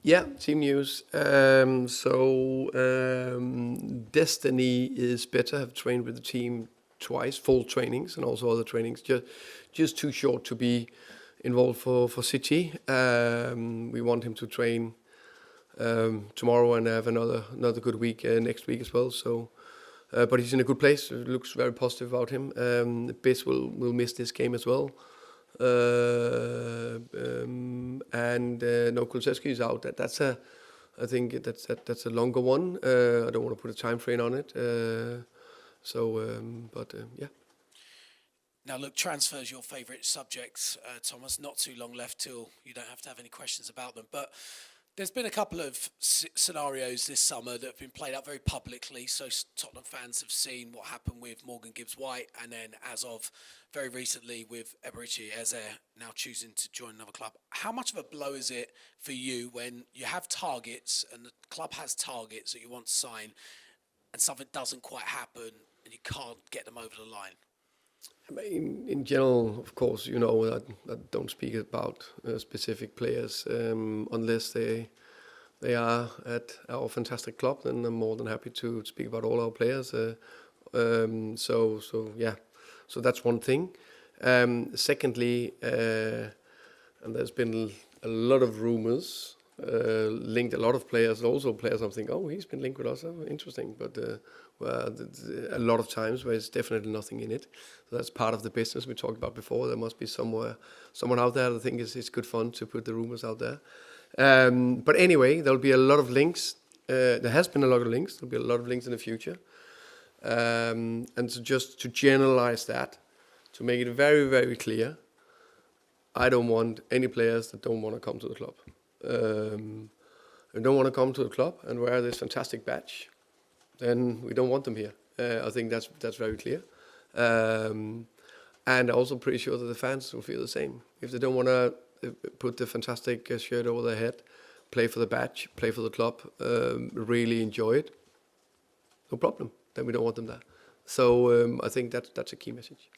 Yeah, team news. Destiny is better. Have trained with the team twice, full trainings and also other trainings. Just too short to be involved for City. We want him to train tomorrow and have another good week next week as well. So, but he's in a good place. It looks very positive about him. Biz will miss this game as well. No, Kulusevski is out. I think that's a longer one. I don't want to put a time frame on it. Yeah. Now, look, transfers your favourite subject, Thomas. Not too long left till you don't have to have any questions about them. But there's been a couple of scenarios this summer that have been played out very publicly. So Tottenham fans have seen what happened with Morgan Gibbs-White, and then as of very recently with Eberici Eze now choosing to join another club. How much of a blow is it for you when you have targets and the club has targets that you want to sign and something doesn't quite happen and you can't get them over the line? I mean, in general, of course, you know that I don't speak about specific players unless they are at our fantastic club. Then I'm more than happy to speak about all our players. So that's one thing. Secondly, and there's been a lot of rumors linked a lot of players, also players I'm thinking, oh, he's been linked with us, oh, interesting. But a lot of times where there's definitely nothing in it. So that's part of the business we talked about before. There must be someone out there that thinks it's good fun to put the rumors out there. But anyway, there'll be a lot of links. There has been a lot of links. There'll be a lot of links in the future. And so just to generalize that, to make it very, very clear, I don't want any players that don't want to come to the club. They don't want to come to the club and wear this fantastic badge, then we don't want them here. I think that's very clear. And also pretty sure that the fans will feel the same. If they don't want to put the fantastic shirt over their head, play for the badge, play for the club, really enjoy it, no problem. Then we don't want them there. So I think that's a key message.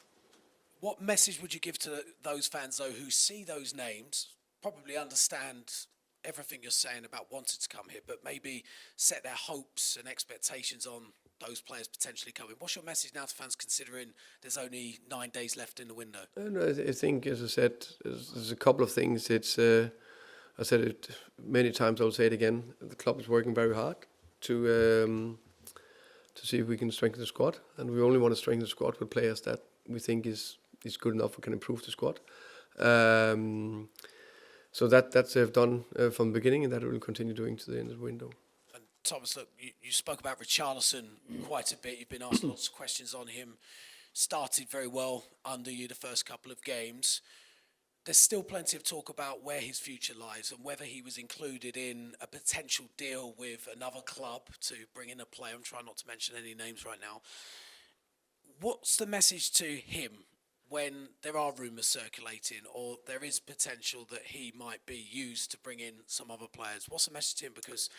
What message would you give to those fans, though, who see those names, probably understand everything you're saying about wanting to come here, but maybe set their hopes and expectations on those players potentially coming? What's your message now to fans, considering there's only 9 days left in the window? I think, as I said, there's a couple of things. I said it many times, I'll say it again. The club is working very hard to see if we can strengthen the squad, and we only want to strengthen the squad with players that we think is good enough or can improve the squad. So that's they've done from the beginning, and that we'll continue doing to the end of the window. And Thomas, look, you spoke about Richarlison quite a bit. You've been asked lots of questions on him. Started very well under you the first couple of games. There's still plenty of talk about where his future lies and whether he was included in a potential deal with another club to bring in a player. I'm trying not to mention any names right now. What's the message to him when there are rumours circulating or there is potential that he might be used to bring in some other players? What's the message to him? Because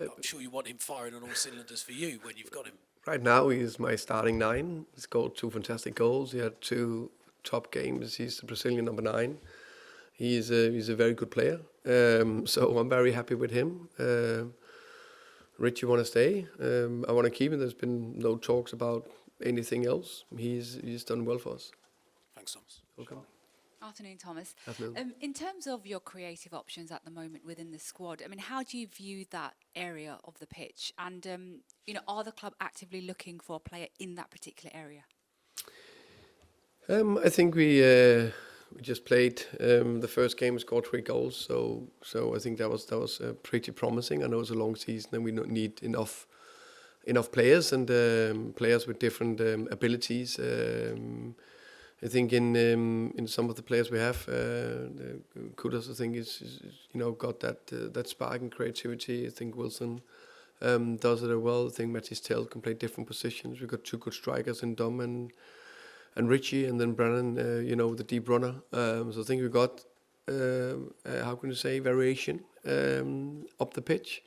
I'm sure you want him firing on all cylinders for you when you've got him. Right now, he's my starting 9. He's scored 2 fantastic goals. He had 2 top games. He's the Brazilian number 9. He's a very good player. So I'm very happy with him. Rich, you want to stay? I want to keep him. There's been no talks about anything else. He's done well for us. Thanks, Thomas. Okay. Afternoon, Thomas. Afternoon. In terms of your creative options at the moment within the squad, I mean, how do you view that area of the pitch? And, are the club actively looking for a player in that particular area? I think we just played the first game, scored 3 goals. So I think that was pretty promising. I know it's a long season and we don't need enough players and players with different abilities. I think in some of the players we have, Kudos I think is got that spark and creativity. I think Wilson does it well. I think Mattis Tell can play different positions. We've got 2 good strikers in Dom and Richie, and then Brennan, the deep runner. So I think we've got how can you say, variation up the pitch.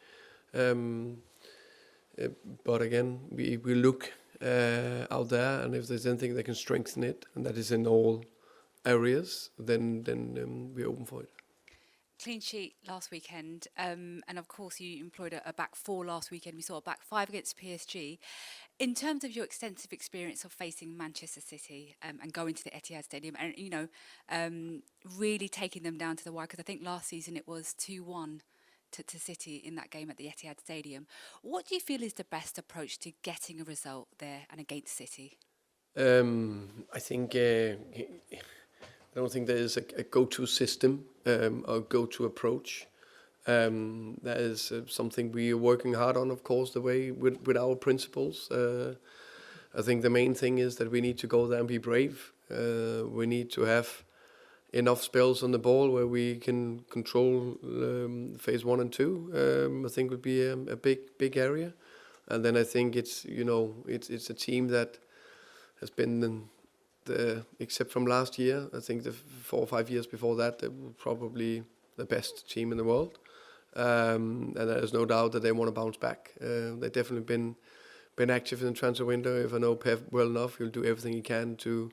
But again, we look out there, and if there's anything that can strengthen it, and that is in all areas, then we're open for it. clean sheet last weekend, and of course you employed a back four last weekend. We saw a back five against PSG. In terms of your extensive experience of facing Manchester City and going to the Etihad Stadium, and really taking them down to the wire, because I think last season it was 2-1 to City in that game at the Etihad Stadium. What do you feel is the best approach to getting a result there and against City? I think I don't think there is a go-to system or go-to approach. That is something we are working hard on, of course, the way with our principles. I think the main thing is that we need to go there and be brave. We need to have enough spells on the ball where we can control phase 1 and 2. I think would be a big area. And then I think it's a team that has been except from last year, I think the 4 or 5 years before that, they were probably the best team in the world. And there's no doubt that they want to bounce back. They've definitely been active in the transfer window. If I know Pep well enough, he'll do everything he can to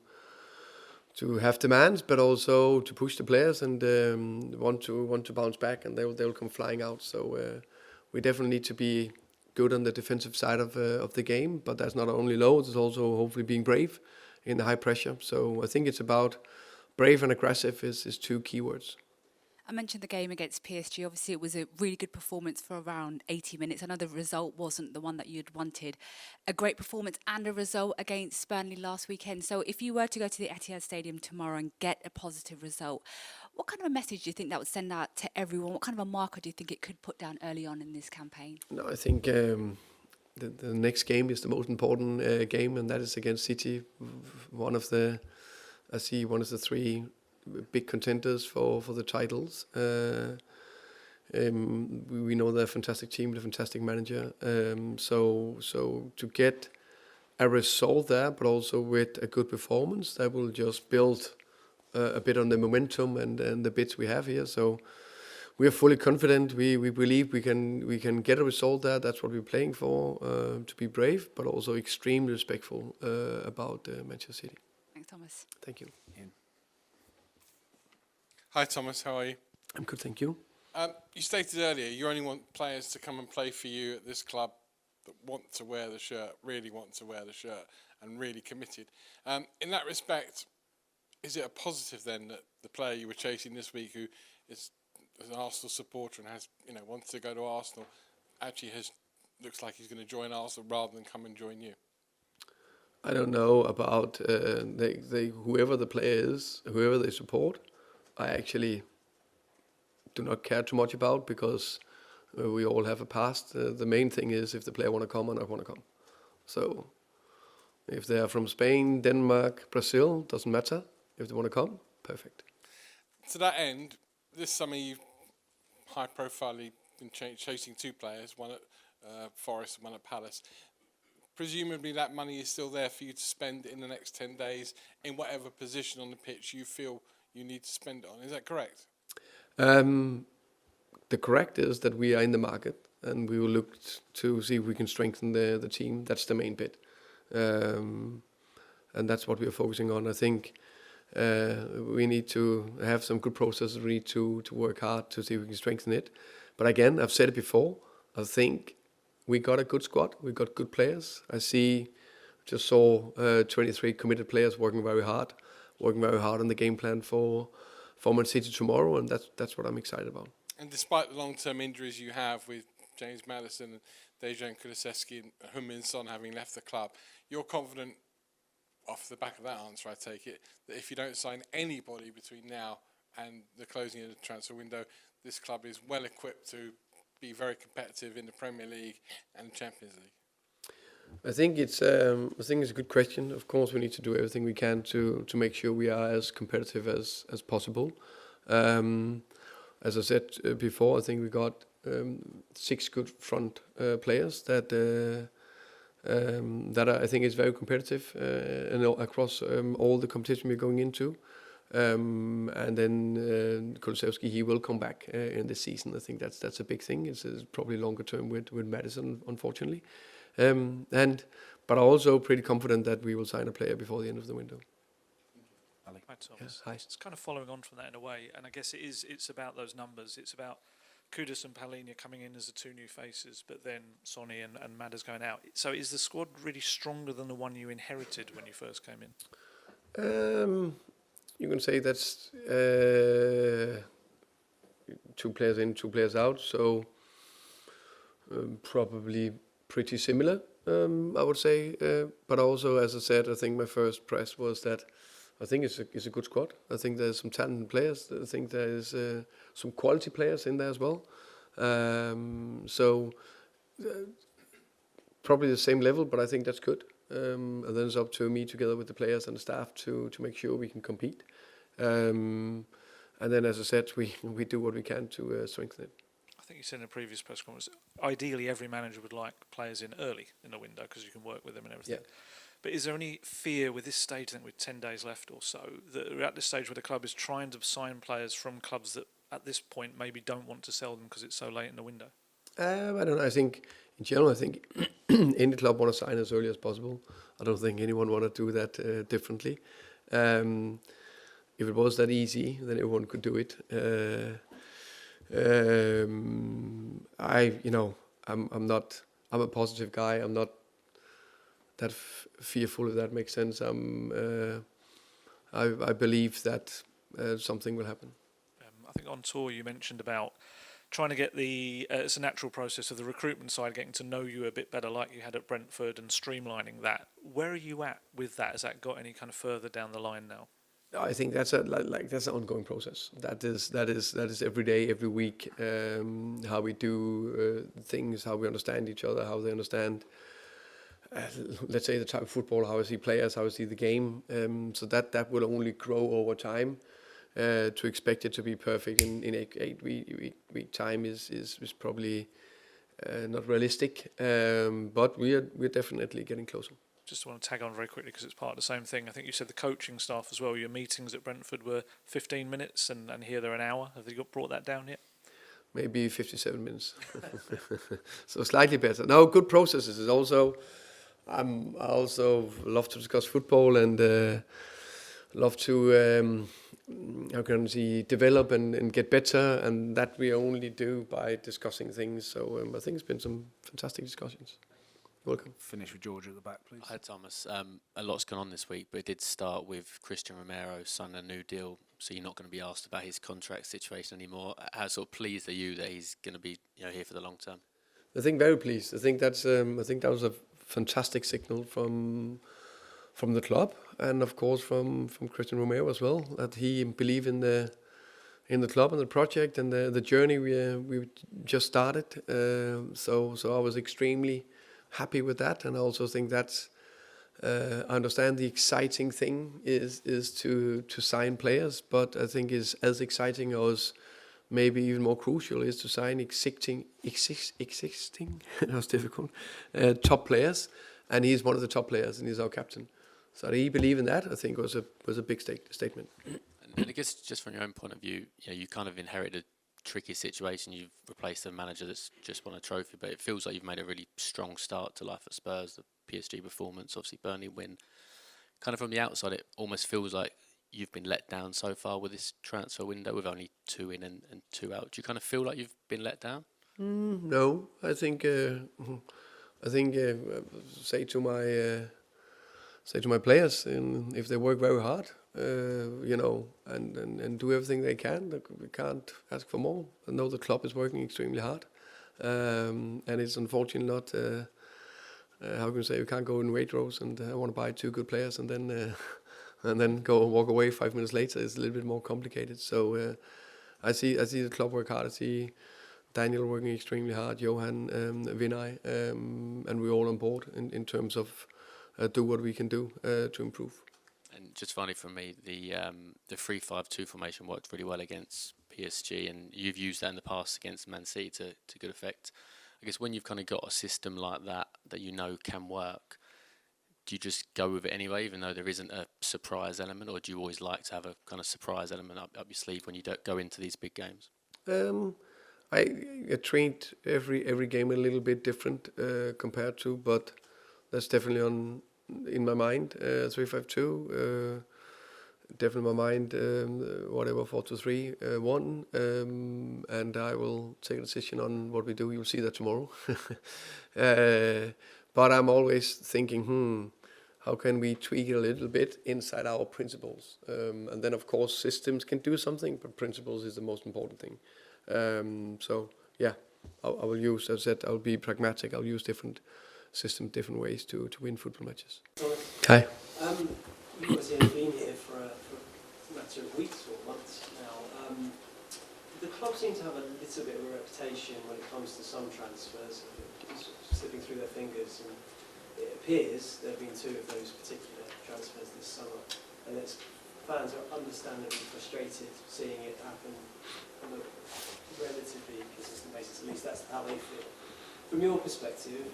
have demands, but also to push the players and want to bounce back, and they'll come flying out. So we definitely need to be good on the defensive side of the game, but that's not only loads, it's also hopefully being brave in the high pressure. So I think it's about brave and aggressive is 2 keywords. I mentioned the game against PSG. Obviously, it was a really good performance for around 80 minutes. I know the result wasn't the one that you'd wanted. A great performance and a result against Burnley last weekend. So if you were to go to the Etihad Stadium tomorrow and get a positive result, what kind of a message do you think that would send out to everyone? What kind of a marker do you think it could put down early on in this campaign? No, I think the next game is the most important game, and that is against City. One of the 3 big contenders for the titles. We know they're a fantastic team, a fantastic manager. So to get a result there, but also with a good performance, that will just build a bit on the momentum and the bits we have here. So we are fully confident. We believe we can get a result there. That's what we're playing for. To be brave, but also extremely respectful about Manchester City. Thanks, Thomas. Thank you. Hi Thomas, how are you? I'm good, thank you. You stated earlier you only want players to come and play for you at this club that want to wear the shirt, really want to wear the shirt, and really committed. In that respect, is it a positive then that the player you were chasing this week, who is an Arsenal supporter and has wants to go to Arsenal, actually looks like he's going to join Arsenal rather than come and join you? I don't know about whoever the player is, whoever they support. I actually do not care too much about, because we all have a past. The main thing is if the player want to come or not want to come. So if they are from Spain, Denmark, Brazil, doesn't matter. If they want to come, perfect. To that end, this summer you've high-profilely been chasing 2 players, one at Forest and one at Palace. Presumably that money is still there for you to spend in the next 10 days in whatever position on the pitch you feel you need to spend it on. Is that correct? The correct is that we are in the market, and we will look to see if we can strengthen the team. That's the main bit. And that's what we are focusing on. I think we need to have some good processes. We need to work hard to see if we can strengthen it. But again, I've said it before, I think we got a good squad. We got good players. Just saw 23 committed players working very hard on the game plan for Man City tomorrow, and that's what I'm excited about. And despite the long-term injuries you have with James Maddison and Dejan Kulusevski and Heung-min Son having left the club, you're confident, off the back of that answer I take it, that if you don't sign anybody between now and the closing of the transfer window, this club is well equipped to be very competitive in the Premier League and Champions League? I think it's a good question. Of course, we need to do everything we can to make sure we are as competitive as possible. As I said before, I think we got 6 good front players that I think is very competitive and across all the competition we're going into. And then Kulusevski, he will come back in this season. I think that's a big thing. It's probably longer term with Maddison, unfortunately. But I'm also pretty confident that we will sign a player before the end of the window. Ali. Thomas. hi. It's kind of following on from that in a way, and I guess it's about those numbers. It's about Kudus and Palhinha coming in as the two new faces, but then Sonny and Madders going out. So is the squad really stronger than the one you inherited when you first came in? You can say that's 2 players in, 2 players out, so probably pretty similar, I would say. But also, as I said, I think my first press was that I think it's a good squad. I think there's some talented players. I think there is some quality players in there as well. So probably the same level, but I think that's good. And then it's up to me together with the players and the staff to make sure we can compete. And then, as I said, we do what we can to strengthen it. I think you said in a previous press conference, ideally every manager would like players in early in the window because you can work with them and everything. Yeah. But is there any fear with this stage, I think with 10 days left or so, that we're at this stage where the club is trying to sign players from clubs that at this point maybe don't want to sell them because it's so late in the window? I don't know. I think, in general, any club want to sign as early as possible. I don't think anyone want to do that differently. If it was that easy, then everyone could do it. I'm a positive guy. I'm not that fearful, if that makes sense. I believe that something will happen. I think on tour you mentioned about trying to get it's a natural process of the recruitment side, getting to know you a bit better like you had at Brentford and streamlining that. Where are you at with that? Has that got any kind of further down the line now? I think that's that's an ongoing process. That is every day, every week. How we do things, how we understand each other, how they understand. Let's say the type of football, how I see players, how I see the game. So that will only grow over time. To expect it to be perfect in 8 week time is probably not realistic. But we're definitely getting closer. Just want to tag on very quickly because it's part of the same thing. I think you said the coaching staff as well. Your meetings at Brentford were 15 minutes and here they're an hour. Have they brought that down yet? Maybe 57 minutes. So slightly better. No, good processes is also. I also love to discuss football and love to develop and get better, and that we only do by discussing things. So I think it's been some fantastic discussions. Welcome. Finish with George at the back, please. Hi, Thomas. A lot's gone on this week, but it did start with Christian Romero signing a new deal, so you're not going to be asked about his contract situation anymore. How sort of pleased are you that he's going to be here for the long term? I think very pleased. I think that was a fantastic signal from the club, and of course from Christian Romero as well, that he believe in the club and the project and the journey we just started. So I was extremely happy with that, and I also think that's I understand the exciting thing is to sign players, but I think is as exciting as maybe even more crucial is to sign existing that was difficult top players, and he's one of the top players and he's our captain. So he believe in that. I think was a big statement. And I guess just from your own point of view, you kind of inherited a tricky situation. You've replaced a manager that's just won a trophy, but it feels like you've made a really strong start to life at Spurs. The PSG performance, obviously Burnley win. Kind of from the outside, it almost feels like you've been let down so far with this transfer window, with only 2 in and 2 out. Do you kind of feel like you've been let down? No, I think say to my players, if they work very hard, and do everything they can, we can't ask for more. I know the club is working extremely hard, and it's unfortunately not. How can you say, you can't go in wage rows and I want to buy 2 good players and then go and walk away 5 minutes later. It's a little bit more complicated. So I see the club work hard. I see Daniel working extremely hard, Johan, Vinay, and we're all on board in terms of do what we can do to improve. And just finally from me, the 3-5-2 formation worked really well against PSG, and you've used that in the past against Man City to good effect. I guess when you've kind of got a system like that you know can work, do you just go with it anyway, even though there isn't a surprise element, or do you always like to have a kind of surprise element up your sleeve when you don't go into these big games? I trained every game a little bit different compared to, but that's definitely in my mind. 3-5-2 definitely my mind, whatever 4-2-3 and I will take a decision on what we do. You'll see that tomorrow. But I'm always thinking, how can we tweak it a little bit inside our principles? And then, of course, systems can do something, but principles is the most important thing. So, yeah, I will use, as I said, I'll be pragmatic. I'll use different systems, different ways to win football matches. Hi. You obviously have been here for a matter of weeks or months now. The club seem to have a little bit of a reputation when it comes to some transfers, slipping through their fingers, and it appears there have been 2 of those particular transfers this summer, and fans are understandably frustrated seeing it happen on a relatively consistent basis. At least that's how they feel. From your perspective,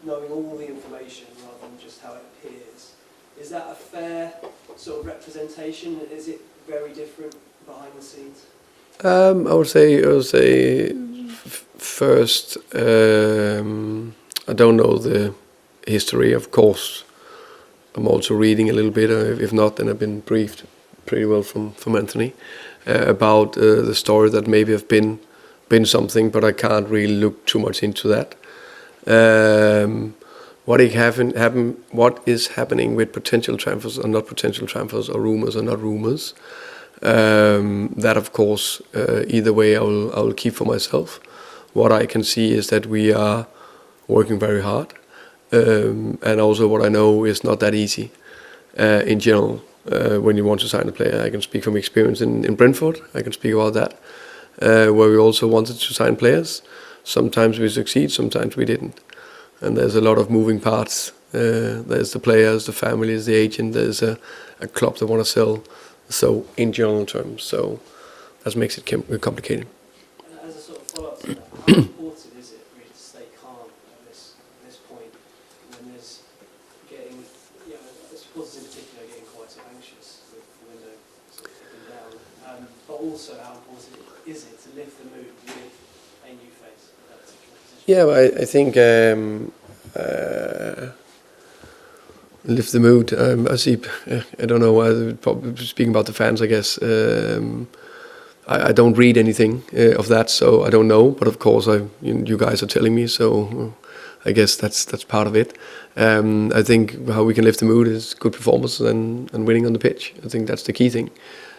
knowing all the information rather than just how it appears, is that a fair sort of representation? Is it very different behind the scenes? I would say first, I don't know the history, of course. I'm also reading a little bit. If not, then I've been briefed pretty well from Anthony about the story that maybe have been something, but I can't really look too much into that. What is happening with potential transfers or not potential transfers, or rumors or not rumors? That, of course, either way, I will keep for myself. What I can see is that we are working very hard, and also what I know is not that easy in general. When you want to sign a player, I can speak from experience in Brentford. I can speak about that, where we also wanted to sign players. Sometimes we succeed, sometimes we didn't. And there's a lot of moving parts. There's the players, the families, the agent. There's a club that want to sell. So in general terms, so that makes it complicated. And as a sort of follow-up to that, how important is it really to stay calm at this point when there's getting, supporters in particular are getting quite so anxious with the window sort of ticking down, but also how important is it to lift the mood with a new face at that particular position? Yeah, I think lift the mood. I see. I don't know. Probably speaking about the fans, I guess. I don't read anything of that, so I don't know. But of course, you guys are telling me, so I guess that's part of it. I think how we can lift the mood is good performance and winning on the pitch. I think that's the key thing.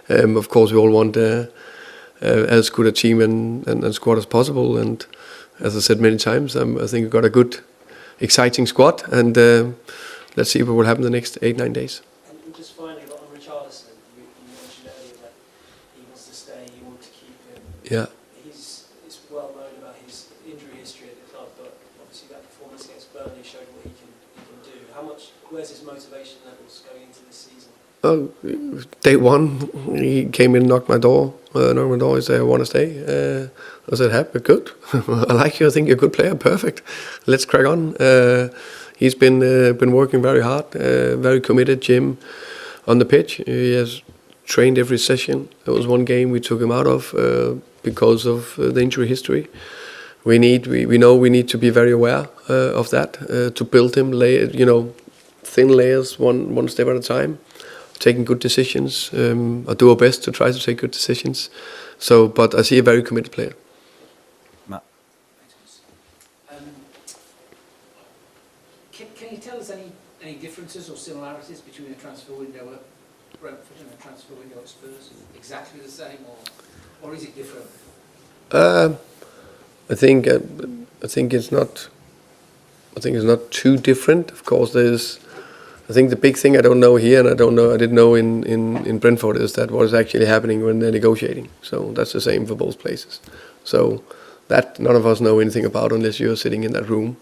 Of course, we all want as good a team and squad as possible. And as I said many times, I think we've got a good, exciting squad. And let's see what will happen the next 8-9 days. And just finally, on Richarlison, you mentioned earlier that he wants to stay, you want to keep him. Yeah. It's well known about his injury history at the club, but obviously that performance against Burnley showed what he can do. Where's his motivation levels going into this season? Oh, day one, he came in, knocked my door. He said, "I want to stay." I said, "Happy, good. I like you. I think you're a good player. Perfect. Let's crack on." He's been working very hard, very committed. Gym on the pitch. He has trained every session. There was one game we took him out of because of the injury history. We know we need to be very aware of that to build him. Thin layers, one step at a time. Taking good decisions. I do our best to try to take good decisions. But I see a very committed player. Matt. Can you tell us any differences or similarities between a transfer window at Brentford and a transfer window at Spurs? Exactly the same, or is it different? I think it's not. I think it's not too different. Of course, I think the big thing I don't know here, and I didn't know in Brentford, is that what is actually happening when they're negotiating. So that's the same for both places. So that none of us know anything about unless you're sitting in that room.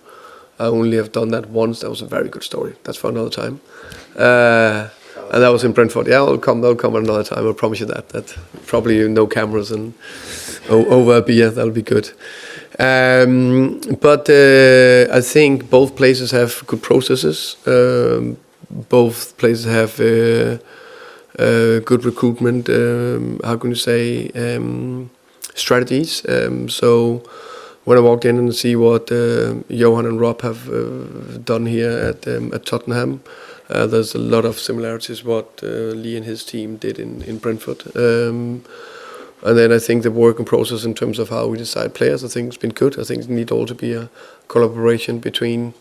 I only have done that once. That was a very good story. That's for another time. And that was in Brentford. Yeah, they'll come another time. I promise you that. That probably no cameras and over a beer. That'll be good. But I think both places have good processes. Both places have good recruitment. How can you say strategies? So when I walked in and see what Johan and Rob have done here at Tottenham, There's a lot of similarities what Lee and his team did in Brentford. And then I think the working process in terms of how we decide players, I think it's been good. I think it need all to be a collaboration between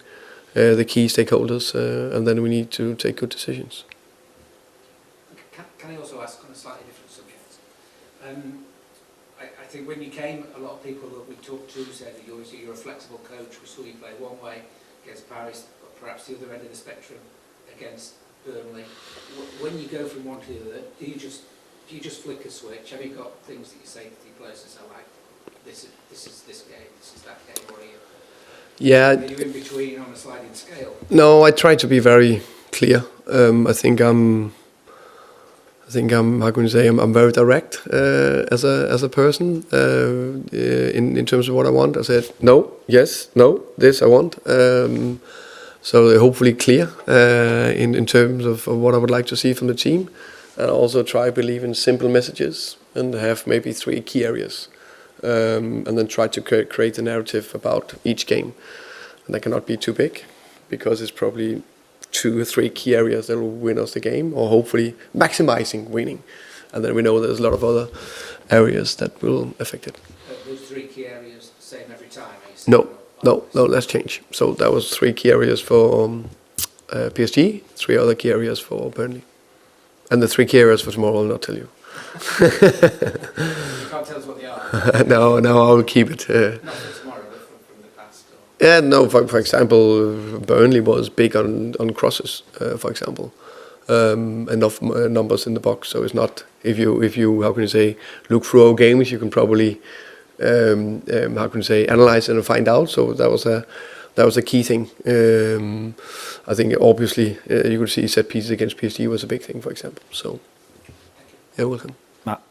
the key stakeholders, and then we need to take good decisions. Can I also ask on a slightly different subject? I think when you came, a lot of people that we talked to said that you're a flexible coach. We saw you play one way against Paris, but perhaps the other end of the spectrum against Burnley. When you go from one to the other, do you just flick a switch? Have you got things that you say to the players and say, like, this is this game, this is that game, or are you in between on a sliding scale? No, I try to be very clear. I think I'm how can you say, I'm very direct as a person in terms of what I want. I said no, yes, no, this I want. So they're hopefully clear in terms of what I would like to see from the team, and also try to believe in simple messages and have maybe 3 key areas, and then try to create a narrative about each game. And that cannot be too big, because it's probably 2 or 3 key areas that will win us the game, or hopefully maximizing winning. And then we know there's a lot of other areas that will affect it. Those 3 key areas, the same every time? No, let's change. So that was 3 key areas for PSG, 3 other key areas for Burnley. And the 3 key areas for tomorrow I'll not tell you. You can't tell us what they are? No, I will keep it. Not for tomorrow, but from the past? Or? Yeah, no, for example, Burnley was big on crosses, for example. Enough numbers in the box, so it's not, if you how can you say, look through our games, you can probably how can you say, analyze it and find out. So that was a key thing. I think obviously you could see set pieces against PSG was a big thing, for example. So yeah, welcome. Matt.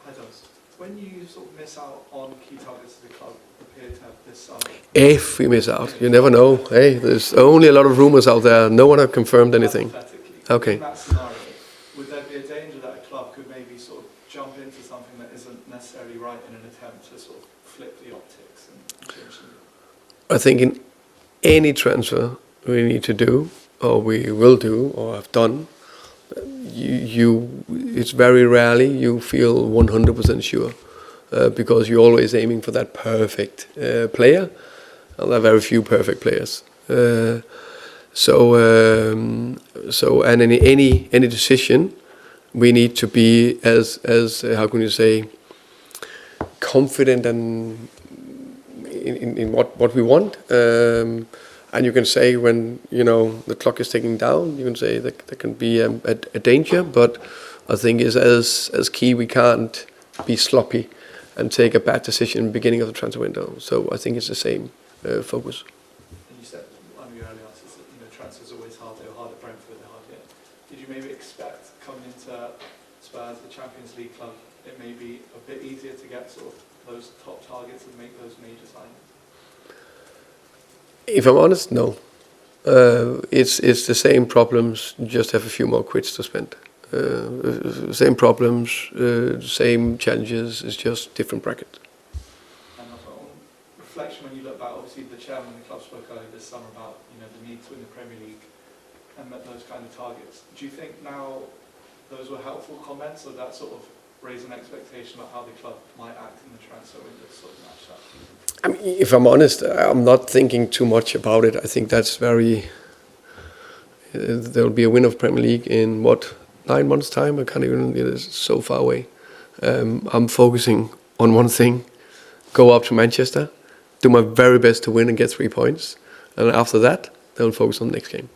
Hi Thomas. When you sort of miss out on key targets of the club appear to have this summer. If we miss out, you never know. Hey, there's only a lot of rumors out there. No one has confirmed anything. Okay. In that scenario, would there be a danger that a club could maybe sort of jump into something that isn't necessarily right in an attempt to sort of flip the optics and change them? I think in any transfer we need to do, or we will do, or have done, it's very rarely you feel 100% sure, because you're always aiming for that perfect player, and there are very few perfect players. So and in any decision, we need to be as how can you say, confident and in what we want. And you can say when the clock is ticking down, you can say that there can be a danger. But I think is as key, we can't be sloppy and take a bad decision in the beginning of the transfer window. So I think it's the same focus. And you said one of your early answers that transfers are always hard. They were hard at Brentford, they're hard here. Did you maybe expect coming into Spurs, the Champions League club, it may be a bit easier to get sort of those top targets and make those major signings? If I'm honest, no. It's the same problems, just have a few more quids to spend. Same problems, same challenges, it's just different bracket. And on reflection, when you look back, obviously the chairman of the club spoke earlier this summer about the need to win the Premier League and met those kind of targets. Do you think now those were helpful comments, or that sort of raise an expectation about how the club might act in the transfer window to sort of match that? I mean, if I'm honest, I'm not thinking too much about it. I think that's very... there'll be a win of Premier League in, 9 months' time? I can't even... It's so far away. I'm focusing on one thing. Go up to Manchester, do my very best to win and get 3 points. And after that, they'll focus on the next game.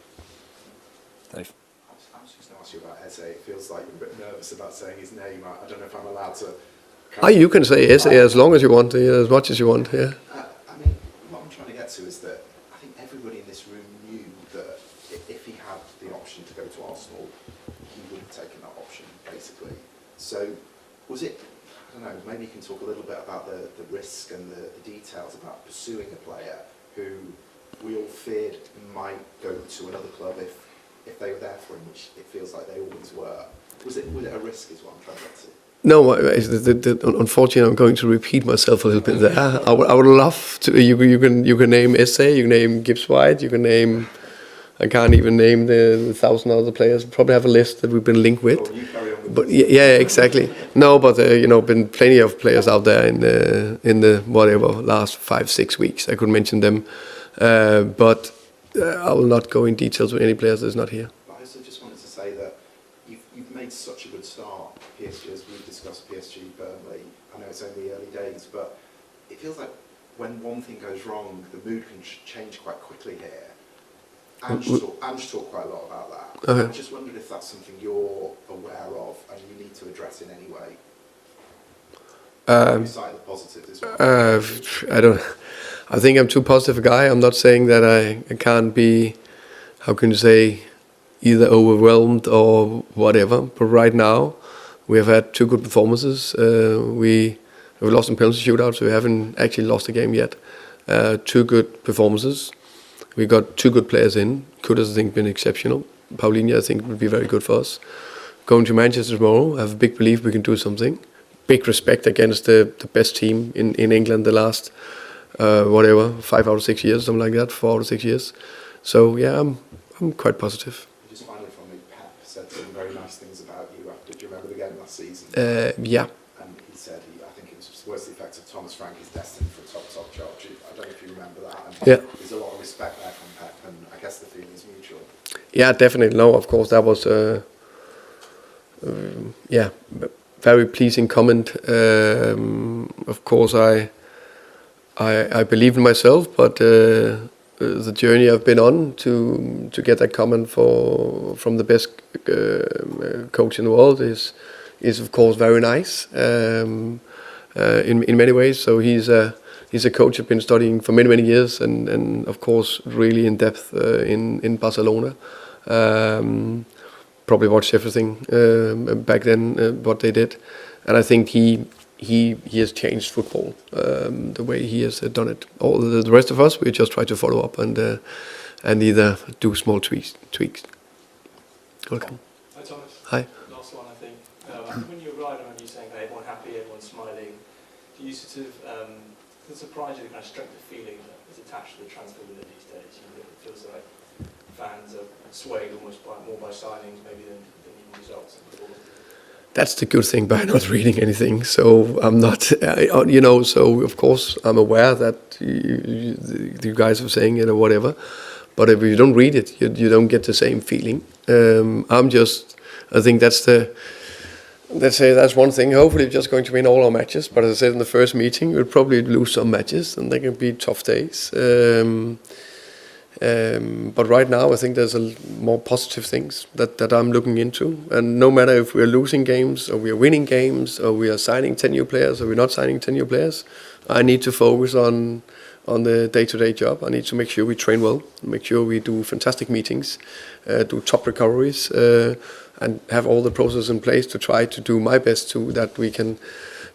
Dave. I was just going to ask you about Eze. It feels like you're a bit nervous about saying his name. I don't know if I'm allowed to... You can say Eze as long as you want, as much as you want, yeah. I mean, what I'm trying to get to is that I think everybody in this room knew that if he had the option to go to Arsenal, he would have taken that option, basically. So, was it, I don't know, maybe you can talk a little bit about the risk and the details about pursuing a player who we all feared might go to another club if they were there for him, which it feels like they always were. Was it a risk is what I'm trying to get to? No, unfortunately, I'm going to repeat myself a little bit there. I would love to. You can name Eze, you can name Gibbs White, you can name I can't even name the thousand other players. Probably have a list that we've been linked with. Well, you carry on with But this. yeah, exactly. No, but been plenty of players out there in the whatever last 5-6 weeks. I could mention them, but I will not go in details with any players that's not here. I also just wanted to say that you've made such a good start, PSG, as we've discussed PSG, Burnley. I know it's only early days, but it feels like when one thing goes wrong, the mood can change quite quickly here. Ange talked quite a lot about that. Okay. I just wondered if that's something you're aware of and you need to address in any way. Besides the positives as well. I think I'm too positive a guy. I'm not saying that I can't be, how can you say, either overwhelmed or whatever. But right now, we have had 2 good performances. We've lost in penalty shootouts. We haven't actually lost a game yet. 2 good performances. We got 2 good players in. Kudus, I think, been exceptional. Paulinho, I think, would be very good for us. Going to Manchester tomorrow, I have a big belief we can do something. Big respect against the best team in England the last 5 out of 6 years, something like that, 4 out of 6 years. So yeah, I'm quite positive. Just finally from me, Pep said some very nice things about you after. Do you remember the game last season? Yeah. And he said, I think it was words to the effect of Thomas Frank is destined for a top job. I don't know if you remember that. And Yeah. There's a lot of respect there from Pep, and I guess the feeling is mutual. Yeah, definitely. No, of course, that was very pleasing comment. Of course, I believe in myself, but the journey I've been on to get that comment from the best coach in the world is of course very nice in many ways. So he's a coach I've been studying for many years, and of course really in depth in Barcelona. Probably watched everything back then what they did, and I think he has changed football the way he has done it. All the rest of us, we just try to follow up and either do small tweaks. Welcome. Hi Thomas. Hi. Last one, I think. When you arrived, I remember you saying, everyone happy, everyone smiling. Do you does it surprise you the kind of strength of feeling that is attached to the transfer window these days? It feels like fans are swayed almost more by signings maybe than even results. That's the good thing by not reading anything. So I'm not, so of course I'm aware that you guys are saying it or whatever. But if you don't read it, you don't get the same feeling. I think that's one thing. Hopefully we're just going to win all our matches. But as I said in the first meeting, we'll probably lose some matches and they can be tough days. But right now, I think there's more positive things that I'm looking into. And no matter if we're losing games or we're winning games or we are signing 10 new players or we're not signing 10 new players, I need to focus on the day-to-day job. I need to make sure we train well, make sure we do fantastic meetings, do top recoveries, and have all the processes in place to try to do my best to that we can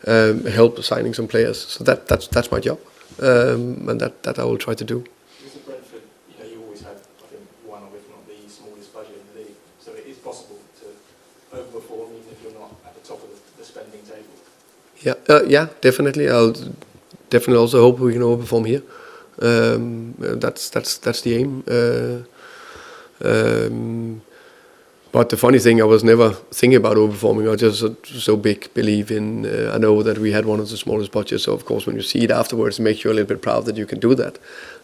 help signing some players. So that's my job, and that I will try to do. Yeah, definitely. I'll definitely also hope we can overperform here. That's the aim. But the funny thing, I was never thinking about overperforming. I just so big believe in. I know that we had one of the smallest budgets, so of course when you see it afterwards, it makes you a little bit proud that you can do that.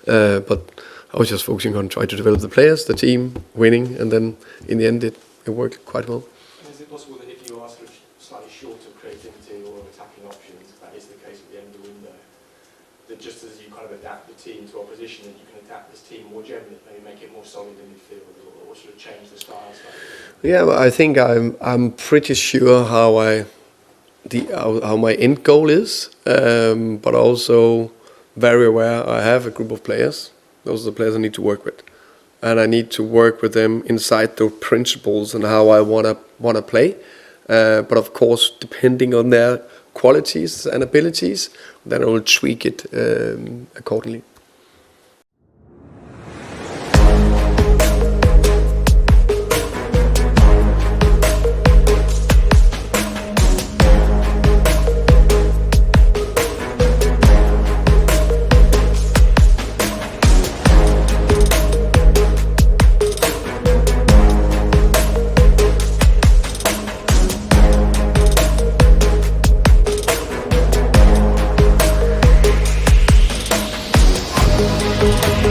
But I was just focusing on trying to develop the players, the team, winning, and then in the end it worked quite well. Is it possible that if you are sort of slightly short of creativity or attacking options, that is the case at the end of the window, that just as you kind of adapt the team to opposition, that you can adapt this team more generally, maybe make it more solid in midfield or sort of change the style slightly? Yeah, well, I think I'm pretty sure how my end goal is, but also very aware I have a group of players. Those are the players I need to work with, and I need to work with them inside the principles and how I wanna play. But of course, depending on their qualities and abilities, then I will tweak it accordingly. Thank you.